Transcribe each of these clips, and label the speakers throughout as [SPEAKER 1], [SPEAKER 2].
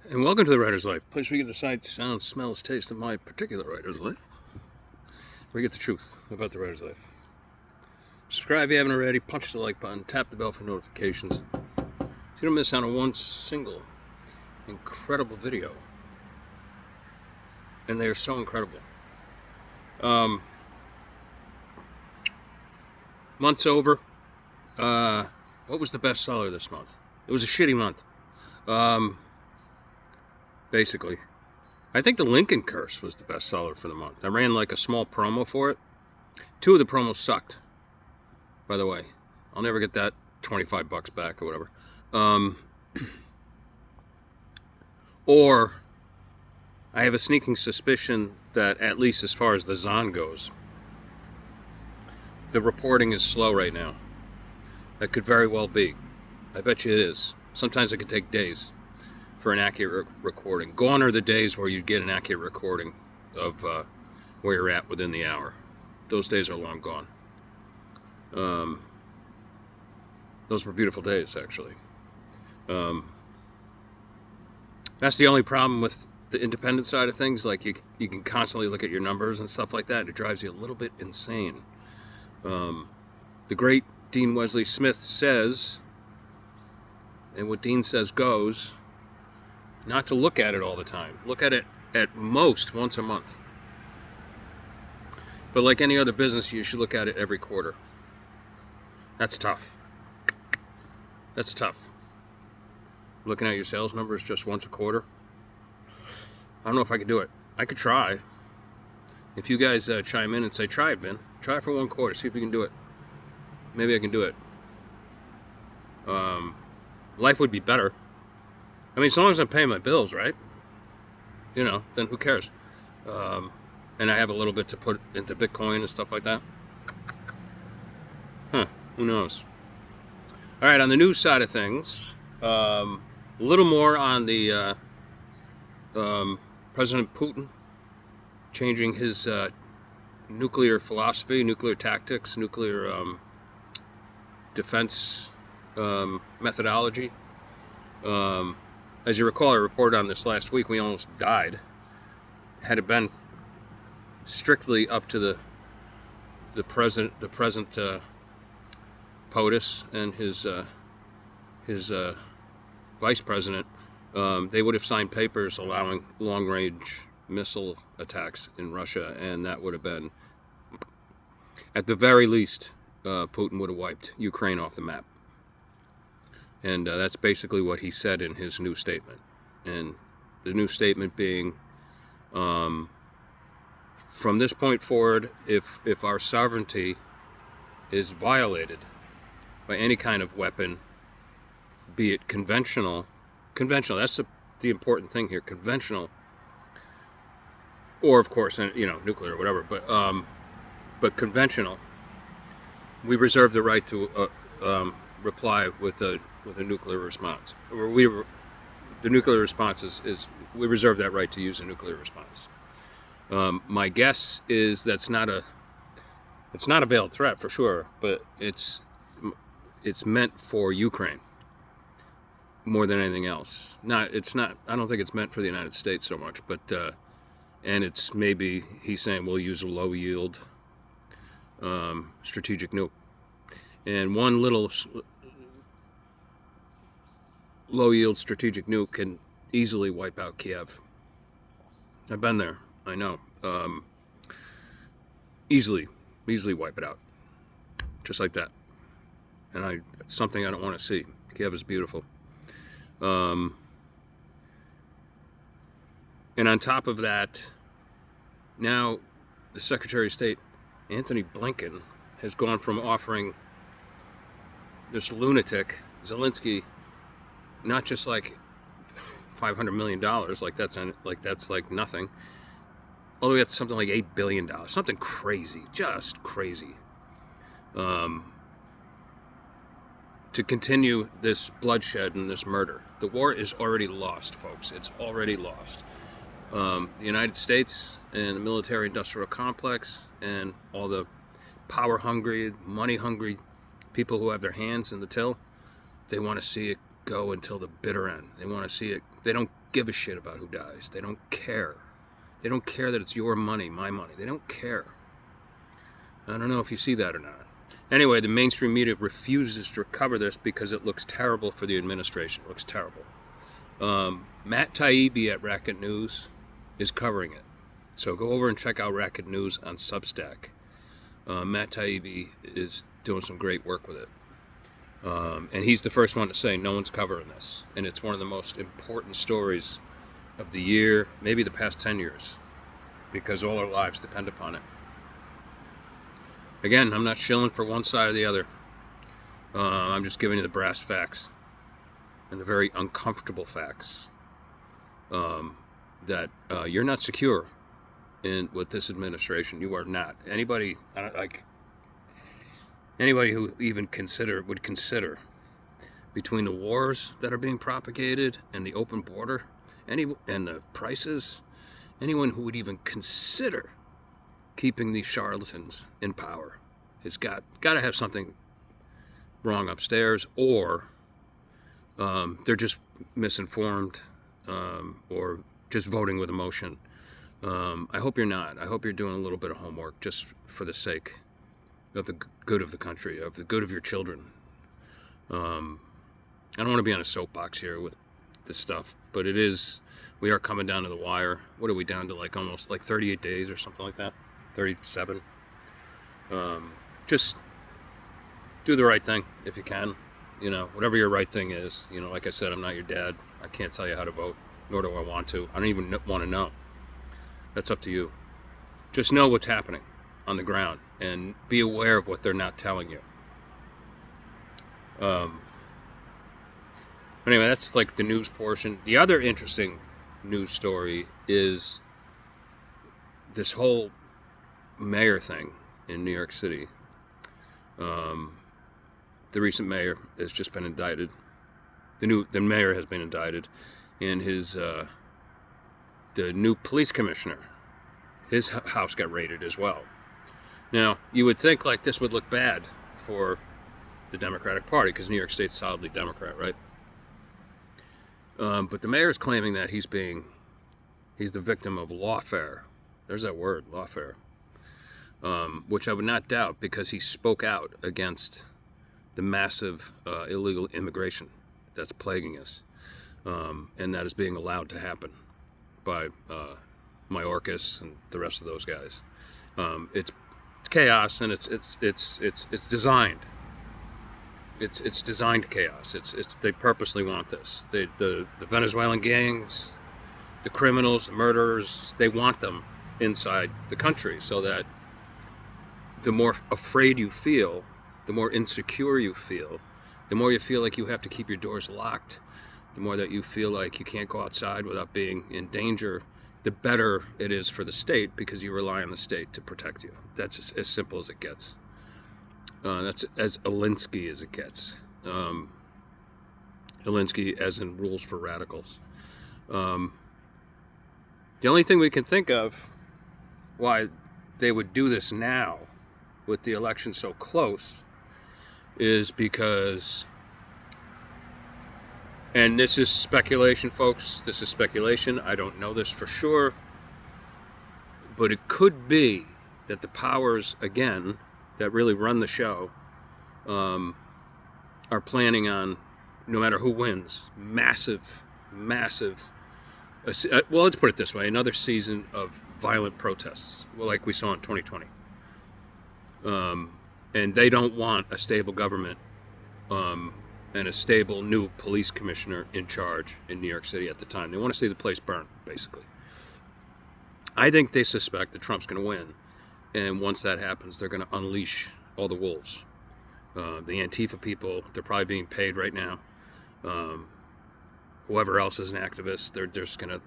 [SPEAKER 1] And welcome to the Writer's Life, a place where you get the sight, sound, smells, taste of my particular writer's life. Where you get the truth about the writer's life. Subscribe if you haven't already, punch the like button, tap the bell for notifications, so you don't miss out on one single incredible video. And they are so incredible. Month's over. What was the best seller this month? It was a shitty month. Basically, I think the Lincoln Curse was the best seller for the month. I ran like a small promo for it. 2 of the promos sucked, by the way. I'll never get that $25 back or whatever. Or I have a sneaking suspicion that, at least as far as the Zon goes, the reporting is slow right now. That could very well be. I bet you it is. Sometimes it could take days for an accurate recording. Gone are the days where you'd get an accurate recording of where you're at within the hour. Those days are long gone. Those were beautiful days, actually. That's the only problem with the independent side of things. Like, you can constantly look at your numbers and stuff like that, and it drives you a little bit insane. The great Dean Wesley Smith says, and what Dean says goes, not to look at it all the time. Look at it at most once a month. But like any other business, you should look at it every quarter. That's tough. That's tough. Looking at your sales numbers just once a quarter. I don't know if I could do it. I could try. If you guys chime in and say, try it, Ben. Try it for 1 quarter. See if you can do it. Maybe I can do it. Life would be better. I mean, as long as I'm paying my bills, right? You know, then who cares? And I have a little bit to put into Bitcoin and stuff like that. Who knows? All right, on the news side of things, a little more on the President Putin changing his nuclear philosophy, nuclear tactics, nuclear defense methodology. As you recall, I reported on this last week. We almost died. Had it been strictly up to the present POTUS and his vice president, they would have signed papers allowing long-range missile attacks in Russia, and that would have been, at the very least, Putin would have wiped Ukraine off the map. And that's basically what he said in his new statement. And the new statement being, from this point forward, if our sovereignty is violated by any kind of weapon, be it conventional, that's the important thing here, conventional, or of course, nuclear or whatever, but conventional, we reserve the right to reply with a nuclear response. The nuclear response is we reserve that right to use a nuclear response. My guess is it's not a veiled threat for sure, but it's meant for Ukraine more than anything else. I don't think it's meant for the United States so much, but and it's maybe he's saying we'll use a low yield strategic nuke, and one little low-yield strategic nuke can easily wipe out Kiev. I've been there. I know. Easily wipe it out, just like that. And it's something I don't want to see. Kiev is beautiful. And on top of that, now the Secretary of State, Antony Blinken, has gone from offering this lunatic Zelensky not just like $500 million, like that's like nothing, all the way up to something like $8 billion, something crazy, just crazy, to continue this bloodshed and this murder. The war is already lost, folks. It's already lost. The United States and the military-industrial complex and all the power-hungry, money-hungry people who have their hands in the till, they want to see it go until the bitter end. They want to see it. They don't give a shit about who dies. They don't care. They don't care that it's your money, my money. They don't care. I don't know if you see that or not. Anyway, the mainstream media refuses to cover this because it looks terrible for the administration. It looks terrible. Matt Taibbi at Racket News is covering it. So go over and check out Racket News on Substack. Matt Taibbi is doing some great work with it. And he's the first one to say no one's covering this. And it's one of the most important stories of the year, maybe the past 10 years, because all our lives depend upon it. Again, I'm not shilling for one side or the other. I'm just giving you the brass facts and the very uncomfortable facts that you're not secure with this administration. You are not. Anybody who even would consider between the wars that are being propagated and the open border, and the prices, anyone who would even consider keeping these charlatans in power has got to have something wrong upstairs, or they're just misinformed, or just voting with emotion. I hope you're not. I hope you're doing a little bit of homework just for the sake of the good of the country, of the good of your children. I don't want to be on a soapbox here with this stuff, but we are coming down to the wire. What are we down to, almost 38 days or something like that? 37. Just do the right thing if you can. Whatever your right thing is. Like I said, I'm not your dad. I can't tell you how to vote, nor do I want to. I don't even want to know. That's up to you. Just know what's happening on the ground and be aware of what they're not telling you. Anyway, that's the news portion. The other interesting news story is this whole mayor thing in New York City. The recent mayor has just been indicted. The mayor has been indicted, and the new police commissioner, his house got raided as well. Now, you would think this would look bad for the Democratic Party, because New York State's solidly Democrat, right? But the mayor is claiming that he's the victim of lawfare. There's that word, lawfare. Which I would not doubt, because he spoke out against the massive illegal immigration that's plaguing us, and that is being allowed to happen by Mayorkas and the rest of those guys. It's chaos, and it's designed. It's designed chaos. They purposely want this. The Venezuelan gangs, the criminals, the murderers, they want them inside the country, so that the more afraid you feel, the more insecure you feel, the more you feel like you have to keep your doors locked, the more that you feel like you can't go outside without being in danger, the better it is for the state, because you rely on the state to protect you. That's as simple as it gets. That's as Alinsky as it gets. Alinsky as in rules for radicals. The only thing we can think of why they would do this now, with the election so close, is because, and this is speculation, folks, this is speculation, I don't know this for sure, but it could be that the powers, again, that really run the show, are planning on, no matter who wins, massive, well, let's put it this way, another season of violent protests, like we saw in 2020. And they don't want a stable government and a stable new police commissioner in charge in New York City at the time. They want to see the place burn, basically. I think they suspect that Trump's going to win, and once that happens, they're going to unleash all the wolves. The Antifa people, they're probably being paid right now. Whoever else is an activist, they're just going to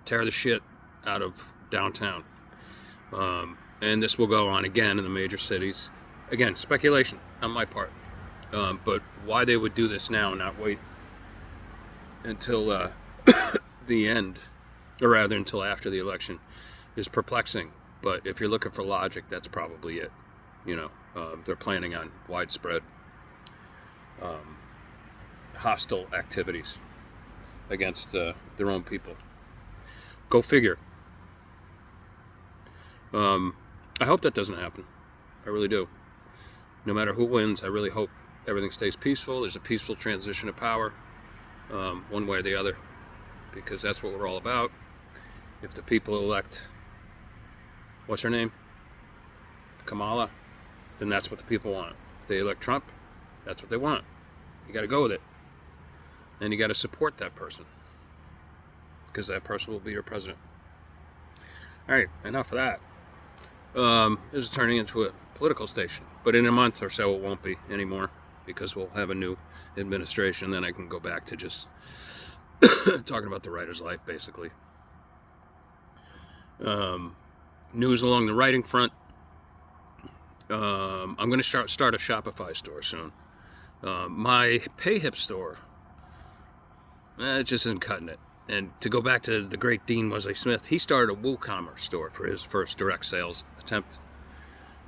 [SPEAKER 1] tear the shit out of downtown. And this will go on again in the major cities. Again, speculation on my part. But why they would do this now and not wait until the end, or rather until after the election, is perplexing. But if you're looking for logic, that's probably it. They're planning on widespread hostile activities against their own people. Go figure. I hope that doesn't happen. I really do. No matter who wins, I really hope everything stays peaceful. There's a peaceful transition of power, one way or the other, because that's what we're all about. If the people elect, what's her name? Kamala, then that's what the people want. If they elect Trump, that's what they want. You got to go with it. And you got to support that person, because that person will be your president. All right, enough of that. This is turning into a political station, but in a month or so it won't be anymore, because we'll have a new administration. Then I can go back to just talking about the writer's life, basically. News along the writing front. I'm going to start a Shopify store soon. My PayHip store, it just isn't cutting it. And to go back to the great Dean Wesley Smith, he started a WooCommerce store for his first direct sales attempt.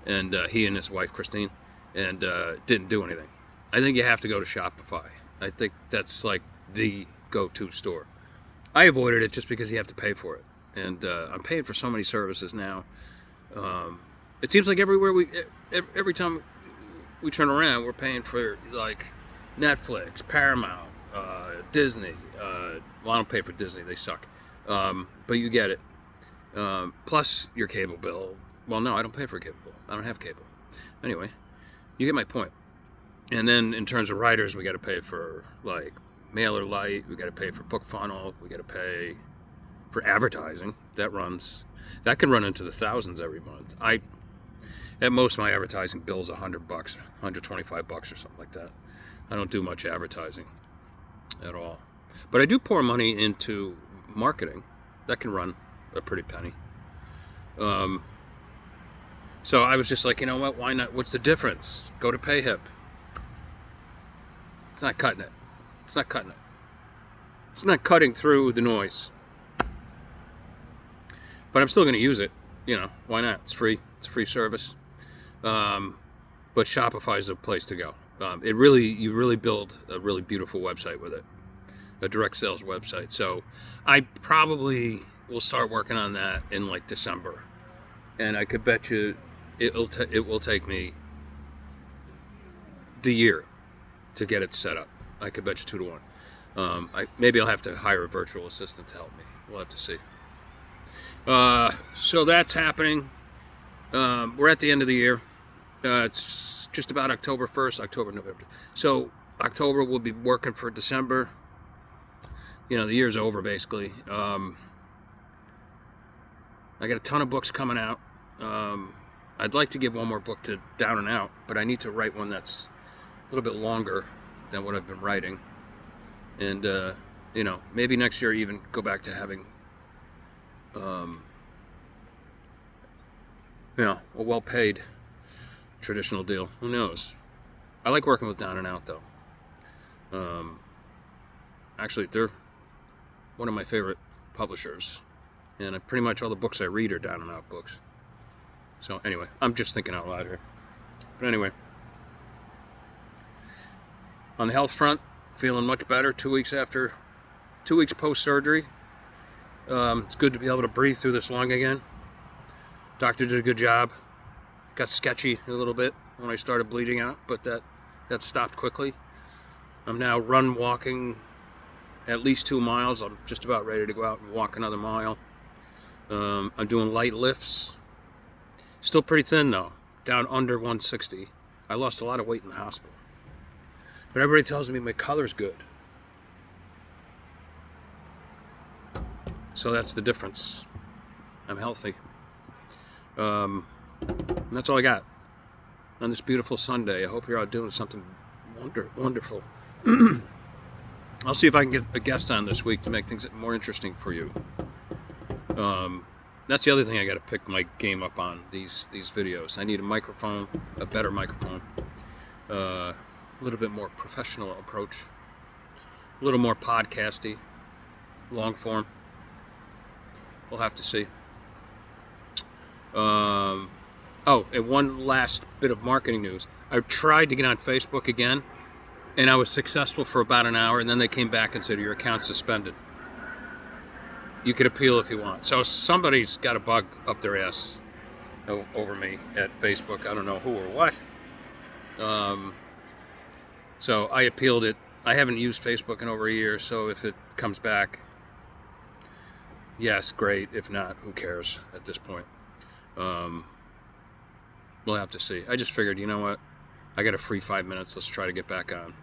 [SPEAKER 1] And he and his wife, Christine, and didn't do anything. I think you have to go to Shopify. I think that's like the go-to store. I avoided it just because you have to pay for it. And I'm paying for so many services now. It seems like every time we turn around, we're paying for like Netflix, Paramount, Disney. Well, I don't pay for Disney; they suck. But you get it. Plus your cable bill. Well, no, I don't pay for a cable bill. I don't have cable. Anyway, you get my point. And then in terms of writers, we got to pay for like Mailer Lite. We got to pay for BookFunnel. We got to pay for advertising. That can run into the thousands every month. At most, my advertising bill is $100, $125 or something like that. I don't do much advertising at all. But I do pour money into marketing. That can run a pretty penny. So I was just like, you know what? Why not? What's the difference? Go to PayHip. It's not cutting it. It's not cutting it. It's not cutting through the noise. But I'm still going to use it. You know, why not? It's free. It's a free service. But Shopify is the place to go. You really build a really beautiful website with it, a direct sales website. So I probably will start working on that in like December, and I could bet you it will take me the year to get it set up. I could bet you 2 to 1. Maybe I'll have to hire a virtual assistant to help me. We'll have to see. So that's happening. We're at the end of the year. It's just about October 1st, November. So October we'll be working for December. You know, the year's over basically. I got a ton of books coming out. I'd like to give one more book to Down and Out, but I need to write one that's a little bit longer than what I've been writing. And, you know, maybe next year even go back to having, you know, a well-paid traditional deal. Who knows? I like working with Down and Out, though. Actually, they're one of my favorite publishers. And pretty much all the books I read are Down and Out books. So anyway, I'm just thinking out loud here. But anyway, on the health front, feeling much better 2 weeks post-surgery. It's good to be able to breathe through this lung again. Doctor did a good job. Got sketchy a little bit when I started bleeding out, but that stopped quickly. I'm now walking at least 2 miles. I'm just about ready to go out and walk another mile. I'm doing light lifts. Still pretty thin though, down under 160. I lost a lot of weight in the hospital. But everybody tells me my color's good. So that's the difference. I'm healthy. And that's all I got on this beautiful Sunday. I hope you're out doing something wonderful. I'll see if I can get a guest on this week to make things more interesting for you. That's the other thing I got to pick my game up on, these videos. I need a microphone, a better microphone, a little bit more professional approach, a little more podcasty, long form. We'll have to see. Oh, and one last bit of marketing news. I tried to get on Facebook again. and I was successful for about an hour, and then they came back and said, your account's suspended. You could appeal if you want. So somebody's got a bug up their ass over me at Facebook. I don't know who or what. So I appealed it. I haven't used Facebook in over a year, so if it comes back, yes, great. If not, who cares at this point? We'll have to see. I just figured, you know what? I got a free 5 minutes. Let's try to get back on.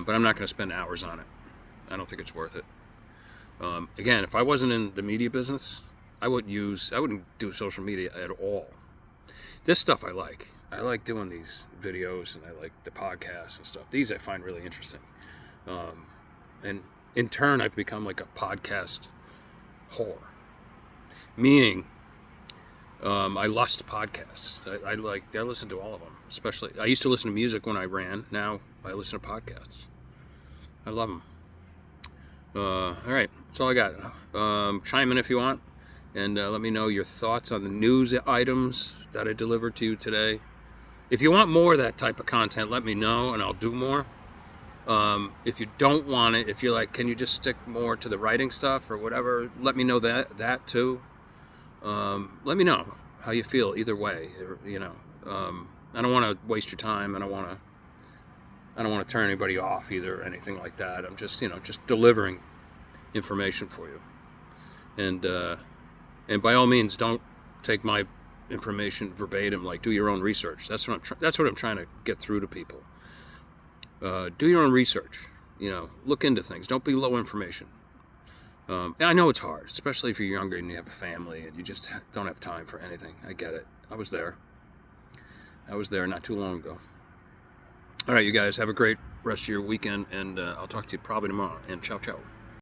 [SPEAKER 1] But I'm not going to spend hours on it. I don't think it's worth it. Again, if I wasn't in the media business, I wouldn't do social media at all. This stuff I like. I like doing these videos, and I like the podcasts and stuff. These I find really interesting. And in turn, I've become like a podcast whore. Meaning, I lust podcasts. I listen to all of them. Especially, I used to listen to music when I ran. Now I listen to podcasts. I love them. All right, that's all I got. Chime in if you want, and let me know your thoughts on the news items that I delivered to you today. If you want more of that type of content, let me know, and I'll do more. If you don't want it, if you're like, can you just stick more to the writing stuff or whatever, let me know that too. Let me know how you feel either way. You know, I don't want to waste your time. I don't want to turn anybody off either or anything like that. I'm just, just delivering information for you. And by all means, don't take my information verbatim. Like, do your own research. That's what I'm trying to get through to people. Do your own research. Look into things. Don't be low information. I know it's hard, especially if you're younger and you have a family and you just don't have time for anything. I get it. I was there not too long ago. All right, you guys, have a great rest of your weekend, and I'll talk to you probably tomorrow. And ciao, ciao.